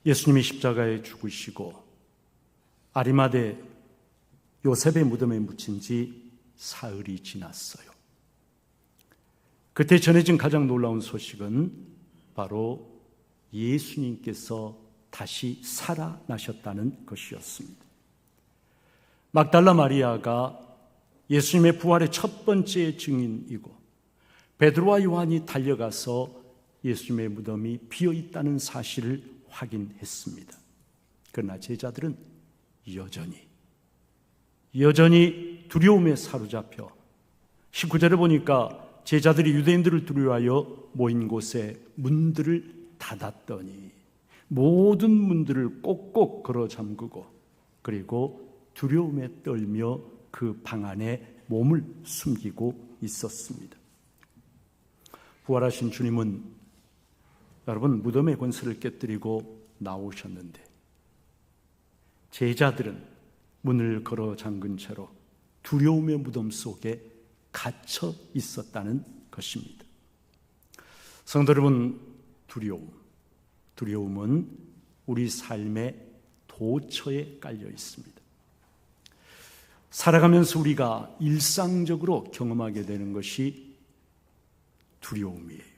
예수님이 십자가에 죽으시고 아리마대 요셉의 무덤에 묻힌 지 사흘이 지났어요. 그때 전해진 가장 놀라운 소식은 바로 예수님께서 다시 살아나셨다는 것이었습니다. 막달라 마리아가 예수님의 부활의 첫 번째 증인이고 베드로와 요한이 달려가서 예수님의 무덤이 비어 있다는 사실을 확인했습니다. 그러나 제자들은 여전히 두려움에 사로잡혀 19절에 보니까 제자들이 유대인들을 두려워하여 모인 곳에 문들을 닫았더니 모든 문들을 꼭꼭 걸어 잠그고 그리고 두려움에 떨며 그 방 안에 몸을 숨기고 있었습니다. 부활하신 주님은 여러분 무덤의 권세를 깨뜨리고 나오셨는데 제자들은 문을 걸어 잠근 채로 두려움의 무덤 속에 갇혀 있었다는 것입니다. 성도 여러분, 두려움은 우리 삶의 도처에 깔려 있습니다. 살아가면서 우리가 일상적으로 경험하게 되는 것이 두려움이에요.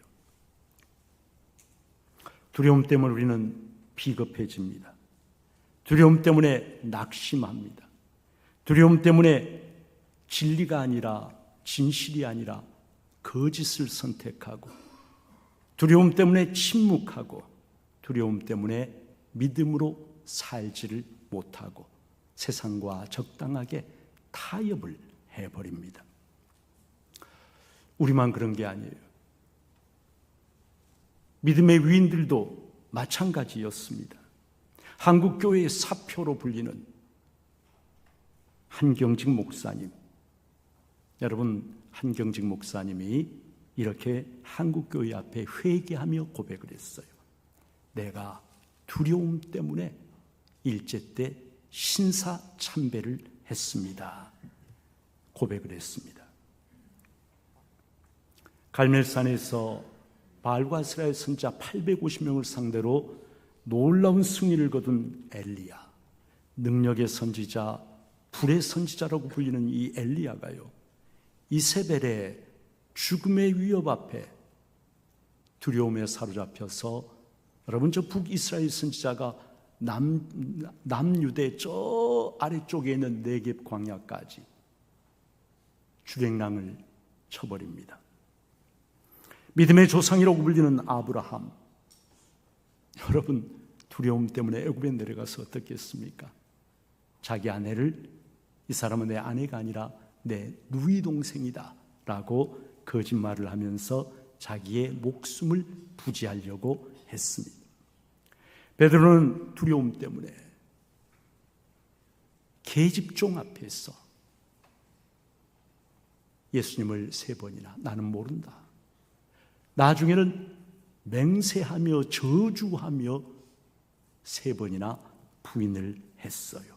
두려움 때문에 우리는 비겁해집니다. 두려움 때문에 낙심합니다. 두려움 때문에 진리가 아니라 진실이 아니라 거짓을 선택하고 두려움 때문에 침묵하고 두려움 때문에 믿음으로 살지를 못하고 세상과 적당하게 타협을 해버립니다. 우리만 그런 게 아니에요. 믿음의 위인들도 마찬가지였습니다. 한국교회의 사표로 불리는 한경직 목사님, 여러분 한경직 목사님이 이렇게 한국교회 앞에 회개하며 고백을 했어요. 내가 두려움 때문에 일제 때 신사참배를 했습니다. 고백을 했습니다. 갈멜산에서 바알과 아세라의 선지자 850명을 상대로 놀라운 승리를 거둔 엘리야, 능력의 선지자, 불의 선지자라고 불리는 이 엘리야가요, 이세벨의 죽음의 위협 앞에 두려움에 사로잡혀서, 여러분 저 북이스라엘 선지자가 남유대 저 아래쪽에 있는 네겝 광야까지 주행랑을 쳐버립니다. 믿음의 조상이라고 불리는 아브라함, 여러분 두려움 때문에 애굽에 내려가서 어떻게 했습니까? 자기 아내를, 이 사람은 내 아내가 아니라 내 누이 동생이다 라고 거짓말을 하면서 자기의 목숨을 부지하려고 했습니다. 베드로는 두려움 때문에 계집종 앞에서 예수님을 3번이나 나는 모른다, 나중에는 맹세하며 저주하며 3번이나 부인을 했어요.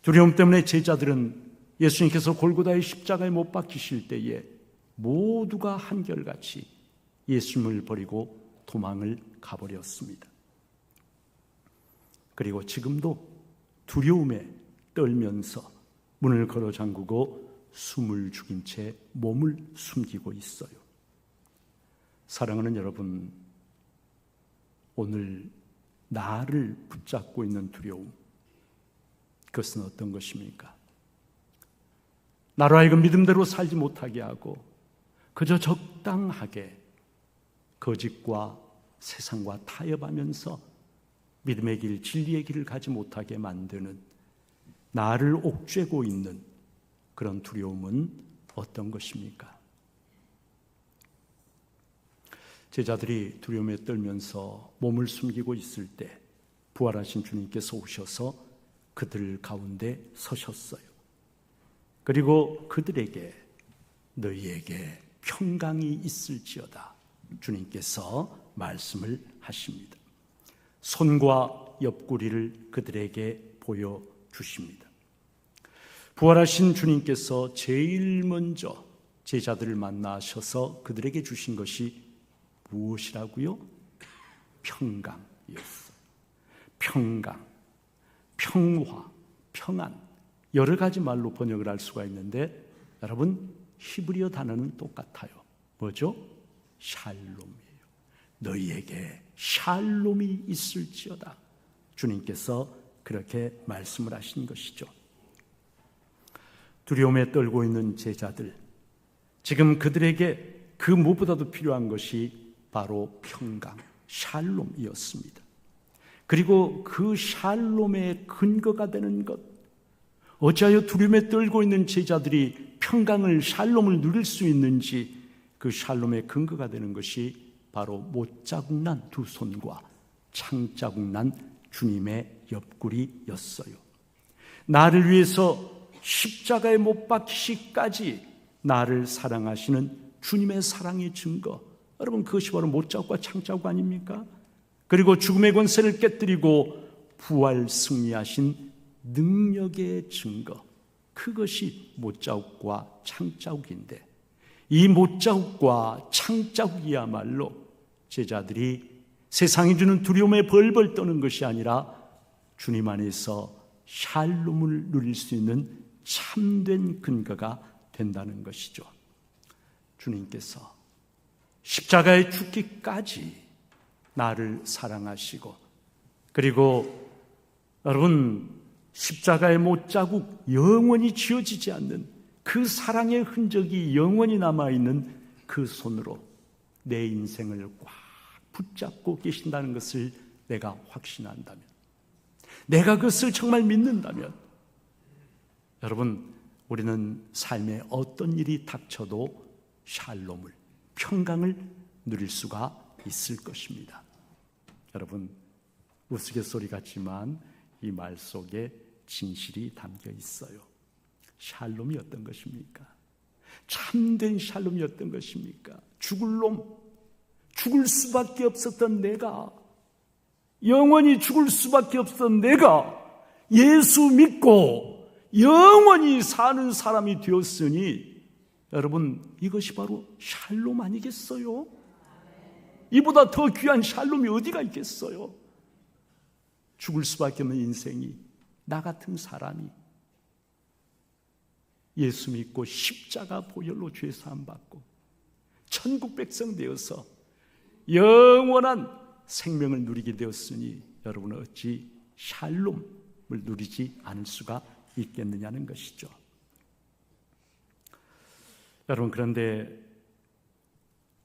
두려움 때문에 제자들은 예수님께서 골고다의 십자가에 못 박히실 때에 모두가 한결같이 예수님을 버리고 도망을 가버렸습니다. 그리고 지금도 두려움에 떨면서 문을 걸어 잠그고 숨을 죽인 채 몸을 숨기고 있어요. 사랑하는 여러분, 오늘 나를 붙잡고 있는 두려움, 그것은 어떤 것입니까? 나로 하여금 믿음대로 살지 못하게 하고 그저 적당하게 거짓과 세상과 타협하면서 믿음의 길, 진리의 길을 가지 못하게 만드는, 나를 옥죄고 있는 그런 두려움은 어떤 것입니까? 제자들이 두려움에 떨면서 몸을 숨기고 있을 때 부활하신 주님께서 오셔서 그들 가운데 서셨어요. 그리고 그들에게 너희에게 평강이 있을지어다 주님께서 말씀을 하십니다. 손과 옆구리를 그들에게 보여주십니다. 부활하신 주님께서 제일 먼저 제자들을 만나셔서 그들에게 주신 것이 무엇이라고요? 평강이었어요. 평강, 평화, 평안, 여러 가지 말로 번역을 할 수가 있는데 여러분 히브리어 단어는 똑같아요. 뭐죠? 샬롬이에요. 너희에게 샬롬이 있을지어다. 주님께서 그렇게 말씀을 하신 것이죠. 두려움에 떨고 있는 제자들, 지금 그들에게 그 무엇보다도 필요한 것이 바로 평강, 샬롬이었습니다. 그리고 그 샬롬의 근거가 되는 것, 어찌하여 두려움에 떨고 있는 제자들이 평강을, 샬롬을 누릴 수 있는지, 그 샬롬의 근거가 되는 것이 바로 못자국난 두 손과 창자국난 주님의 옆구리였어요. 나를 위해서 십자가에 못 박히시기까지 나를 사랑하시는 주님의 사랑의 증거, 여러분 그것이 바로 못자국과 창자국 아닙니까? 그리고 죽음의 권세를 깨뜨리고 부활 승리하신 능력의 증거, 그것이 못자국과 창자국인데, 이 못자국과 창자국이야말로 제자들이 세상이 주는 두려움에 벌벌 떠는 것이 아니라 주님 안에서 샬롬을 누릴 수 있는 참된 근거가 된다는 것이죠. 주님께서 십자가에 죽기까지 나를 사랑하시고, 그리고 여러분 십자가의 못자국, 영원히 지워지지 않는 그 사랑의 흔적이 영원히 남아있는 그 손으로 내 인생을 꽉 붙잡고 계신다는 것을 내가 확신한다면, 내가 그것을 정말 믿는다면, 여러분 우리는 삶에 어떤 일이 닥쳐도 샬롬을, 평강을 누릴 수가 있을 것입니다. 여러분 우스갯소리 같지만 이 말 속에 진실이 담겨 있어요. 샬롬이 어떤 것입니까? 참된 샬롬이 어떤 것입니까? 죽을 놈, 죽을 수밖에 없었던 내가, 영원히 죽을 수밖에 없었던 내가 예수 믿고 영원히 사는 사람이 되었으니, 여러분 이것이 바로 샬롬 아니겠어요? 이보다 더 귀한 샬롬이 어디가 있겠어요? 죽을 수밖에 없는 인생이, 나 같은 사람이 예수 믿고 십자가 보혈로 죄 사함 받고 천국 백성 되어서 영원한 생명을 누리게 되었으니, 여러분은 어찌 샬롬을 누리지 않을 수가 있겠느냐는 것이죠. 여러분 그런데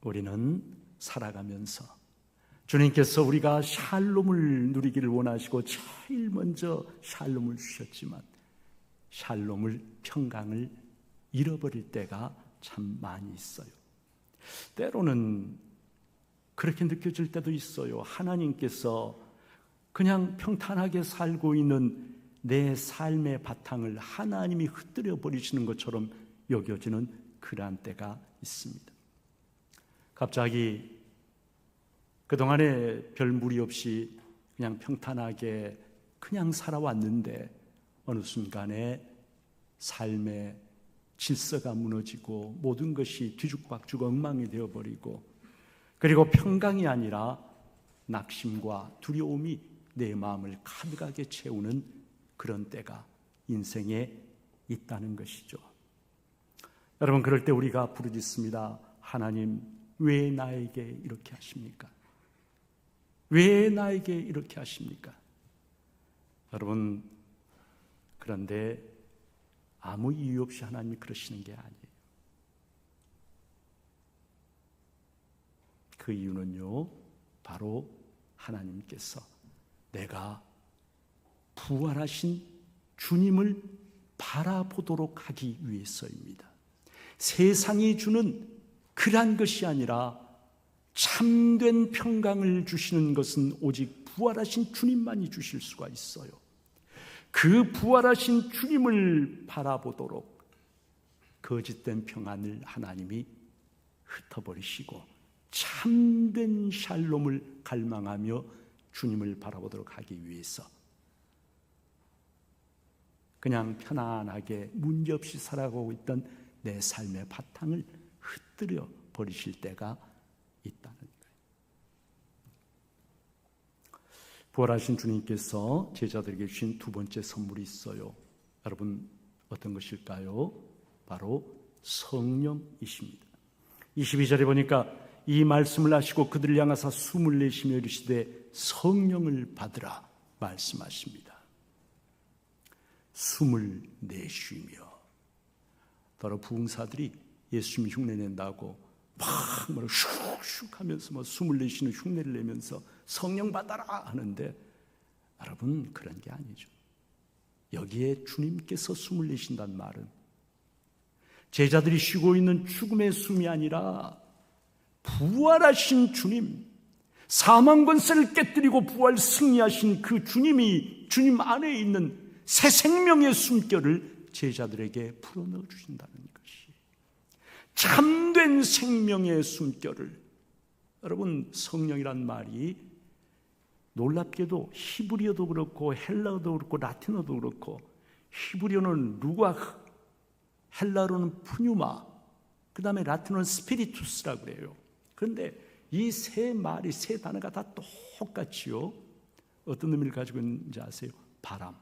우리는 살아가면서 주님께서 우리가 샬롬을 누리기를 원하시고 제일 먼저 샬롬을 주셨지만 샬롬을, 평강을 잃어버릴 때가 참 많이 있어요. 때로는 그렇게 느껴질 때도 있어요. 하나님께서 그냥 평탄하게 살고 있는 내 삶의 바탕을 하나님이 흩뜨려 버리시는 것처럼 여겨지는 그러한 때가 있습니다. 갑자기 그동안에 별 무리 없이 그냥 평탄하게 그냥 살아왔는데 어느 순간에 삶의 질서가 무너지고 모든 것이 뒤죽박죽 엉망이 되어버리고, 그리고 평강이 아니라 낙심과 두려움이 내 마음을 가득하게 채우는 그런 때가 인생에 있다는 것이죠. 여러분 그럴 때 우리가 부르짖습니다. 하나님 왜 나에게 이렇게 하십니까? 왜 나에게 이렇게 하십니까? 여러분 그런데 아무 이유 없이 하나님이 그러시는 게 아니에요. 그 이유는요, 바로 하나님께서 내가 부활하신 주님을 바라보도록 하기 위해서입니다. 세상이 주는 그러한 것이 아니라 참된 평강을 주시는 것은 오직 부활하신 주님만이 주실 수가 있어요. 그 부활하신 주님을 바라보도록 거짓된 평안을 하나님이 흩어버리시고 참된 샬롬을 갈망하며 주님을 바라보도록 하기 위해서 그냥 편안하게 문제없이 살아가고 있던 내 삶의 바탕을 흩뜨려 버리실 때가 있다는 거예요. 부활하신 주님께서 제자들에게 주신 두 번째 선물이 있어요. 여러분 어떤 것일까요? 바로 성령이십니다. 22절에 보니까 이 말씀을 하시고 그들을 향하사 숨을 내쉬며 이르시되 성령을 받으라 말씀하십니다. 숨을 내쉬며. 바로 부흥사들이 예수님이 흉내낸다고 막 슉슉 하면서 숨을 내쉬는 흉내를 내면서 성령 받아라 하는데, 여러분 그런 게 아니죠. 여기에 주님께서 숨을 내쉰다는 말은 제자들이 쉬고 있는 죽음의 숨이 아니라 부활하신 주님, 사망 권세를 깨뜨리고 부활 승리하신 그 주님이 주님 안에 있는 새 생명의 숨결을 제자들에게 풀어넣어 주신다는 것이 참된 생명의 숨결을. 여러분 성령이란 말이 놀랍게도 히브리어도 그렇고 헬라어도 그렇고 라틴어도 그렇고, 히브리어는 루아흐, 헬라어로는 푸뉴마, 그 다음에 라틴어는 스피리투스라고 그래요. 그런데 이 세 말이, 세 단어가 다 똑같이요, 어떤 의미를 가지고 있는지 아세요? 바람,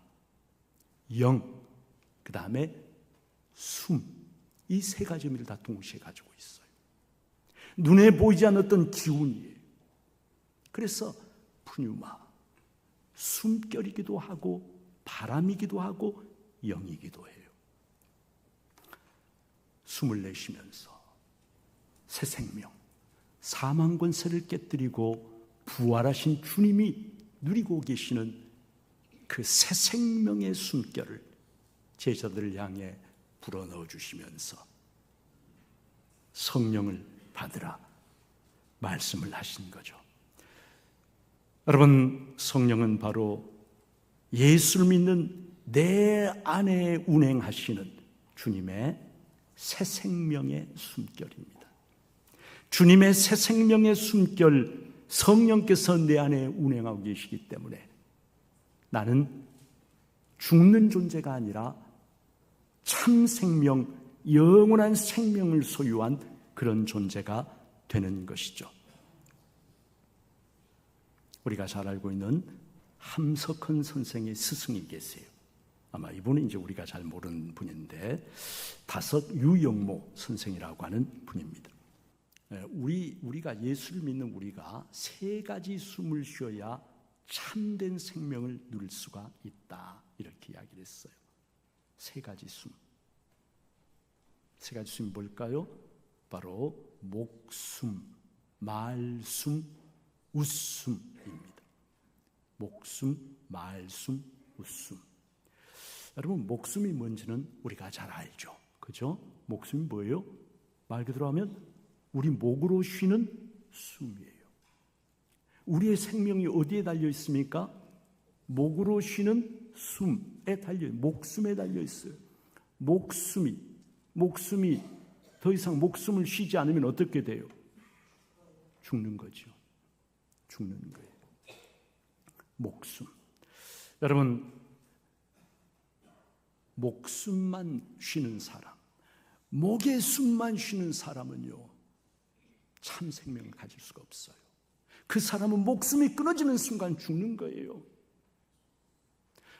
영, 그 다음에 숨, 이 세 가지 의미를 다 동시에 가지고 있어요. 눈에 보이지 않는 어떤 기운이에요. 그래서 푸뉴마, 숨결이기도 하고 바람이기도 하고 영이기도 해요. 숨을 내쉬면서 새 생명, 사망 권세를 깨뜨리고 부활하신 주님이 누리고 계시는 그 새 생명의 숨결을 제자들을 향해 불어넣어 주시면서 성령을 받으라 말씀을 하신 거죠. 여러분 성령은 바로 예수를 믿는 내 안에 운행하시는 주님의 새 생명의 숨결입니다. 주님의 새 생명의 숨결, 성령께서 내 안에 운행하고 계시기 때문에 나는 죽는 존재가 아니라 참 생명, 영원한 생명을 소유한 그런 존재가 되는 것이죠. 우리가 잘 알고 있는 함석헌 선생의 스승이 계세요. 아마 이분은 이제 우리가 잘 모르는 분인데, 다섯 유영모 선생이라고 하는 분입니다. 우리가 예수를 믿는 우리가 세 가지 숨을 쉬어야 참된 생명을 누릴 수가 있다, 이렇게 이야기를 했어요. 세 가지 숨. 세 가지 숨이 뭘까요? 바로 목숨, 말숨, 웃숨입니다. 목숨, 말숨, 웃숨. 여러분 목숨이 뭔지는 우리가 잘 알죠, 그죠? 목숨이 뭐예요? 말 그대로 하면 우리 목으로 쉬는 숨이에요. 우리의 생명이 어디에 달려 있습니까? 목으로 쉬는 숨에 달려, 목숨에 달려 있어요. 목숨이 더 이상 목숨을 쉬지 않으면 어떻게 돼요? 죽는 거죠. 죽는 거예요. 목숨. 여러분 목숨만 쉬는 사람, 목의 숨만 쉬는 사람은요 참 생명을 가질 수가 없어요. 그 사람은 목숨이 끊어지는 순간 죽는 거예요.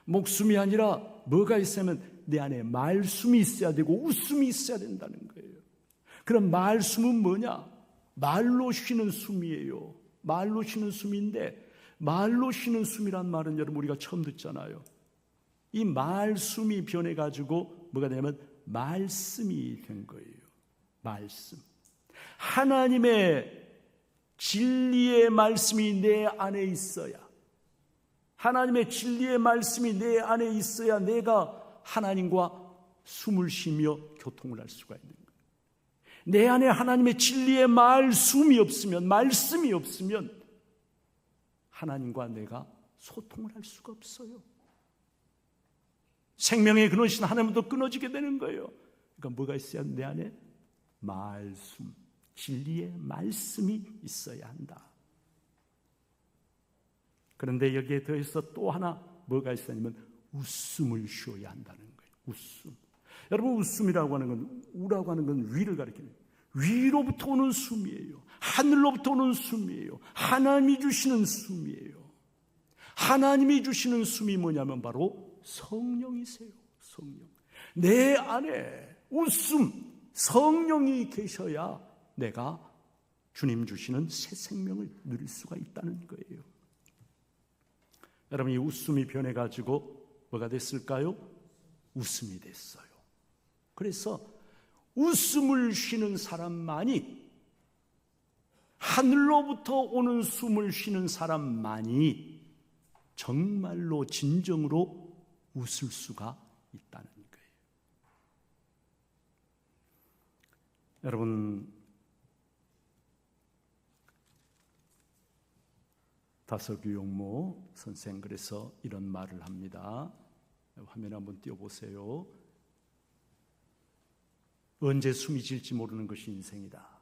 목숨이 아니라 뭐가 있으면 내 안에 말숨이 있어야 되고 웃음이 있어야 된다는 거예요. 그럼 말숨은 뭐냐? 말로 쉬는 숨이에요. 말로 쉬는 숨인데, 말로 쉬는 숨이란 말은 여러분 우리가 처음 듣잖아요. 이 말숨이 변해가지고 뭐가 되냐면 말씀이 된 거예요. 말씀. 하나님의 진리의 말씀이 내 안에 있어야, 하나님의 진리의 말씀이 내 안에 있어야 내가 하나님과 숨을 쉬며 교통을 할 수가 있는 거예요. 내 안에 하나님의 진리의 말씀이 없으면, 말씀이 없으면 하나님과 내가 소통을 할 수가 없어요. 생명의 근원이신 하나님도 끊어지게 되는 거예요. 그러니까 뭐가 있어야, 내 안에 말씀, 진리의 말씀이 있어야 한다. 그런데 여기에 더해서 또 하나 뭐가 있었냐면 웃음을 쉬어야 한다는 거예요. 웃음. 여러분 웃음이라고 하는 건, 우라고 하는 건 위를 가리키는, 위로부터 오는 숨이에요. 하늘로부터 오는 숨이에요. 하나님이 주시는 숨이에요. 하나님이 주시는 숨이 뭐냐면 바로 성령이세요. 성령. 내 안에 웃음, 성령이 계셔야 내가 주님 주시는 새 생명을 누릴 수가 있다는 거예요. 여러분, 이 웃음이 변해가지고 뭐가 됐을까요? 웃음이 됐어요. 그래서 웃음을 쉬는 사람만이, 하늘로부터 오는 숨을 쉬는 사람만이 정말로 진정으로 웃을 수가 있다는 거예요. 여러분, 다석유 용모 선생 그래서 이런 말을 합니다. 화면 한번 띄워보세요. 언제 숨이 질지 모르는 것이 인생이다.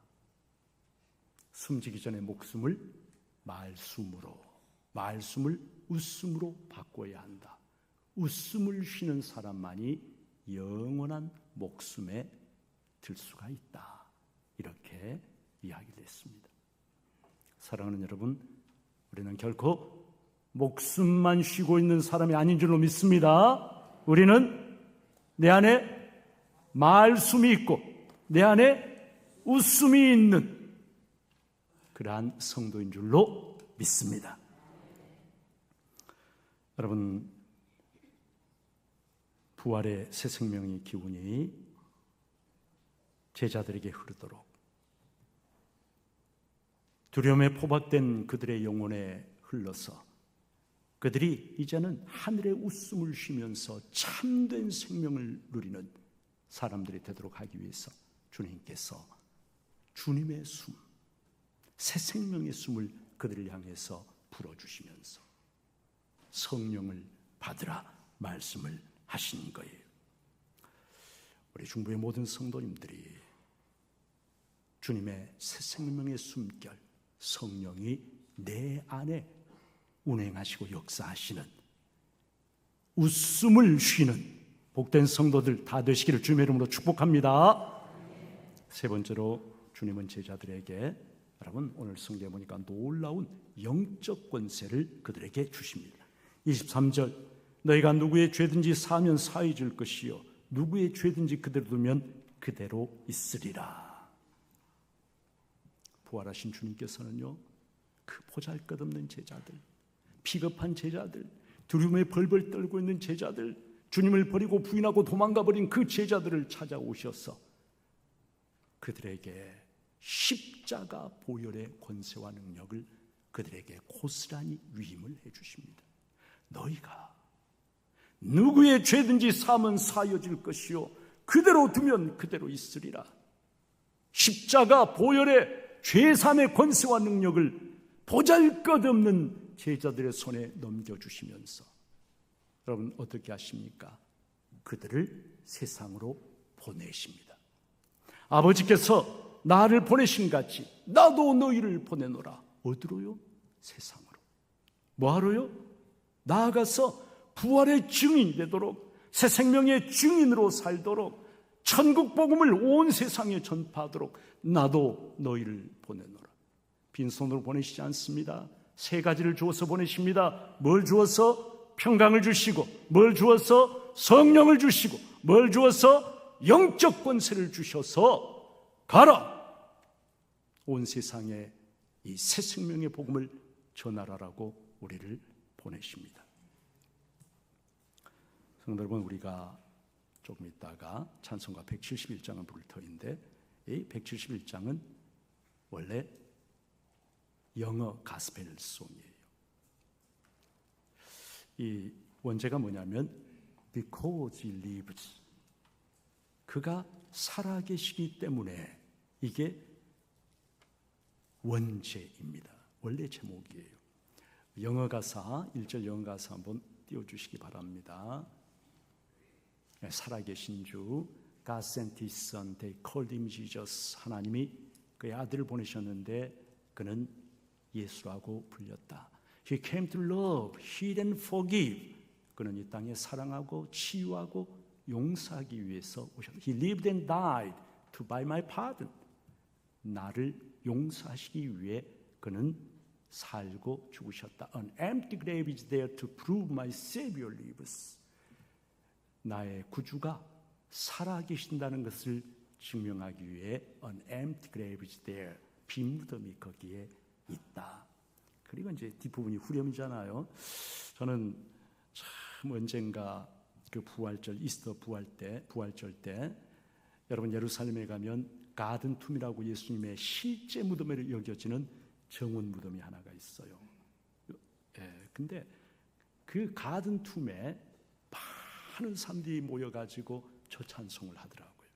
숨지기 전에 목숨을 말숨을 웃음으로 바꿔야 한다. 웃음을 쉬는 사람만이 영원한 목숨에 들 수가 있다. 이렇게 이야기를 했습니다. 사랑하는 여러분, 우리는 결코 목숨만 쉬고 있는 사람이 아닌 줄로 믿습니다. 우리는 내 안에 말숨이 있고 내 안에 웃음이 있는 그러한 성도인 줄로 믿습니다. 여러분, 부활의 새 생명의 기운이 제자들에게 흐르도록 두려움에 포박된 그들의 영혼에 흘러서 그들이 이제는 하늘의 웃음을 쉬면서 참된 생명을 누리는 사람들이 되도록 하기 위해서 주님께서 주님의 숨, 새 생명의 숨을 그들을 향해서 불어주시면서 성령을 받으라 말씀을 하신 거예요. 우리 중부의 모든 성도님들이 주님의 새 생명의 숨결, 성령이 내 안에 운행하시고 역사하시는 웃음을 쉬는 복된 성도들 다 되시기를 주님의 이름으로 축복합니다. 세 번째로 주님은 제자들에게, 여러분 오늘 성경에 보니까 놀라운 영적 권세를 그들에게 주십니다. 23절, 너희가 누구의 죄든지 사하면 사해 줄 것이요 누구의 죄든지 그대로 두면 그대로 있으리라. 부활하신 주님께서는요, 그 보잘것없는 제자들, 비겁한 제자들, 두려움에 벌벌 떨고 있는 제자들, 주님을 버리고 부인하고 도망가 버린 그 제자들을 찾아오셔서 그들에게 십자가 보혈의 권세와 능력을 그들에게 고스란히 위임을 해주십니다. 너희가 누구의 죄든지 사하면 사여질 것이요 그대로 두면 그대로 있으리라. 십자가 보혈의 죄사함의 권세와 능력을 보잘것없는 제자들의 손에 넘겨주시면서 여러분 어떻게 하십니까? 그들을 세상으로 보내십니다. 아버지께서 나를 보내신 같이 나도 너희를 보내노라. 어디로요? 세상으로. 뭐하러요? 나아가서 부활의 증인이 되도록, 새 생명의 증인으로 살도록, 천국 복음을 온 세상에 전파하도록 나도 너희를 보내노라. 빈손으로 보내시지 않습니다. 세 가지를 주어서 보내십니다. 뭘 주어서? 평강을 주시고, 뭘 주어서? 성령을 주시고, 뭘 주어서? 영적 권세를 주셔서 가라! 온 세상에 이 새 생명의 복음을 전하라라고 우리를 보내십니다. 성도 여러분, 우리가 조금 있다가 찬송가 171장을 부를 터인데, 이 171장은 원래 영어 가스펠송이에요. 이 원제가 뭐냐면 Because he lives, 그가 살아계시기 때문에, 이게 원제입니다. 원래 제목이에요. 영어 가사, 1절 영어 가사 한번 띄워주시기 바랍니다. 살아계신 주, God sent his son, they called him Jesus. 하나님이 그의 아들을 보내셨는데 그는 예수라고 불렸다. He came to love, heal and forgive. 그는 이 땅에 사랑하고 치유하고 용서하기 위해서 오셨다. He lived and died to buy my pardon. 나를 용서하시기 위해 그는 살고 죽으셨다. An empty grave is there to prove my Savior lives. 나의 구주가 살아계신다는 것을 증명하기 위해 An empty grave is there. 빈 무덤이 거기에 있다. 그리고 이제 뒷부분이 후렴이잖아요. 저는 참 언젠가 그 부활절, 이스터 부활절 때 여러분 예루살렘에 가면 가든 툼이라고 예수님의 실제 무덤으로 여겨지는 정원 무덤이 하나가 있어요. 근데 그 가든 툼에 많은 사람들이 모여가지고 저 찬송을 하더라고요.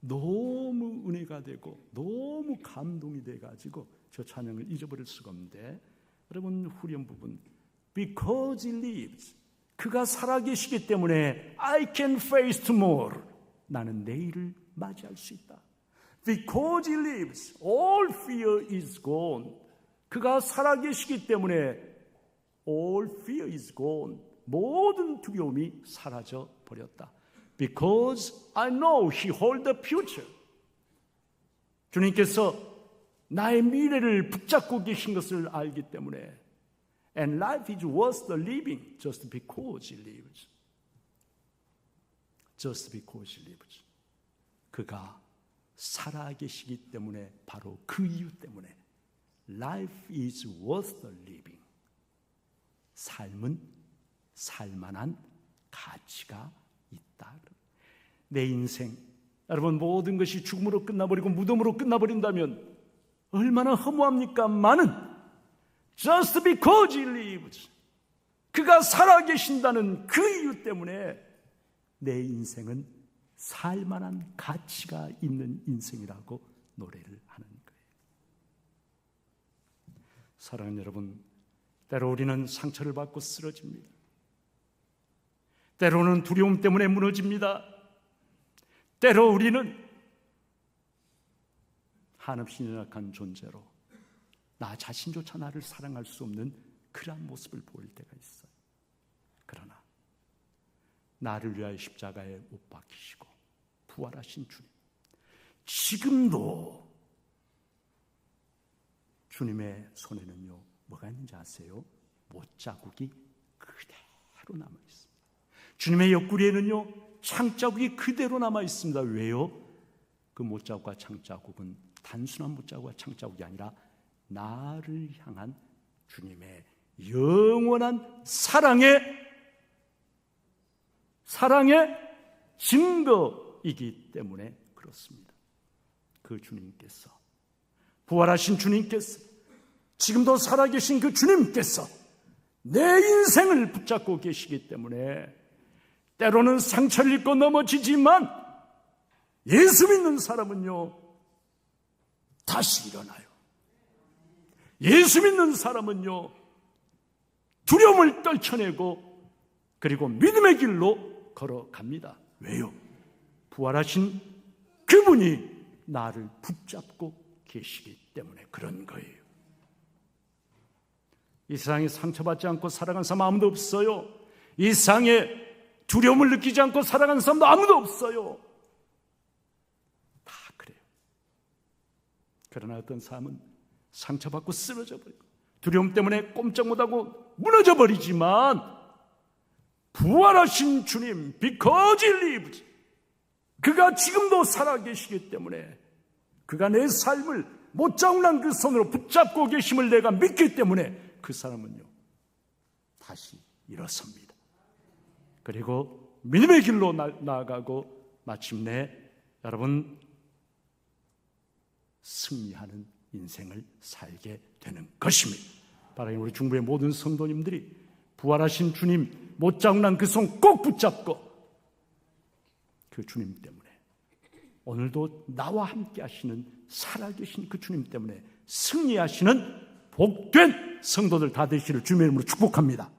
너무 은혜가 되고 너무 감동이 돼가지고 저 찬양을 잊어버릴 수가 없는데, 여러분 후렴 부분 Because he lives, 그가 살아계시기 때문에 I can face tomorrow, 나는 내일을 맞이할 수 있다. Because he lives, all fear is gone. 그가 살아계시기 때문에 all fear is gone, 모든 두려움이 사라져 버렸다. Because I know he holds the future. 주님께서 나의 미래를 붙잡고 계신 것을 알기 때문에 And life is worth the living just because he lives. Just because he lives. 그가 살아계시기 때문에, 바로 그 이유 때문에 Life is worth the living. 삶은 살만한 가치가 있다. 내 인생, 여러분 모든 것이 죽음으로 끝나버리고 무덤으로 끝나버린다면 얼마나 허무합니까만은 Just because he lives, 그가 살아계신다는 그 이유 때문에 내 인생은 살만한 가치가 있는 인생이라고 노래를 하는 거예요. 사랑하는 여러분, 때로 우리는 상처를 받고 쓰러집니다. 때로는 두려움 때문에 무너집니다. 때로 우리는 한없이 연약한 존재로 나 자신조차 나를 사랑할 수 없는 그러한 모습을 보일 때가 있어요. 그러나 나를 위하여 십자가에 못 박히시고 부활하신 주님, 지금도 주님의 손에는요 뭐가 있는지 아세요? 못자국이 그대로 남아있습니다. 주님의 옆구리에는요 창자국이 그대로 남아있습니다. 왜요? 그 못자국과 창자국은 단순한 못자국과 창자국이 아니라 나를 향한 주님의 영원한 사랑의 증거이기 때문에 그렇습니다. 그 주님께서, 부활하신 주님께서, 지금도 살아계신 그 주님께서 내 인생을 붙잡고 계시기 때문에 때로는 상처를 입고 넘어지지만 예수 믿는 사람은요 다시 일어나요. 예수 믿는 사람은요 두려움을 떨쳐내고 그리고 믿음의 길로 걸어갑니다. 왜요? 부활하신 그분이 나를 붙잡고 계시기 때문에 그런 거예요. 이 세상에 상처받지 않고 살아간 사람 아무도 없어요. 이 세상에 두려움을 느끼지 않고 살아간 사람도 아무도 없어요. 다 그래요. 그러나 어떤 사람은 상처받고 쓰러져 버리고 두려움 때문에 꼼짝 못하고 무너져 버리지만 부활하신 주님, because he lives, 그가 지금도 살아계시기 때문에, 그가 내 삶을 못자국난 그 손으로 붙잡고 계심을 내가 믿기 때문에 그 사람은요 다시 일어섭니다. 그리고 믿음의 길로 나아가고 마침내 여러분 승리하는 인생을 살게 되는 것입니다. 바로 우리 중부의 모든 성도님들이 부활하신 주님 못자국난 그 손 꼭 붙잡고 그 주님 때문에, 오늘도 나와 함께 하시는 살아계신 그 주님 때문에 승리하시는 복된 성도들 다 되시기를 주님의 이름으로 축복합니다.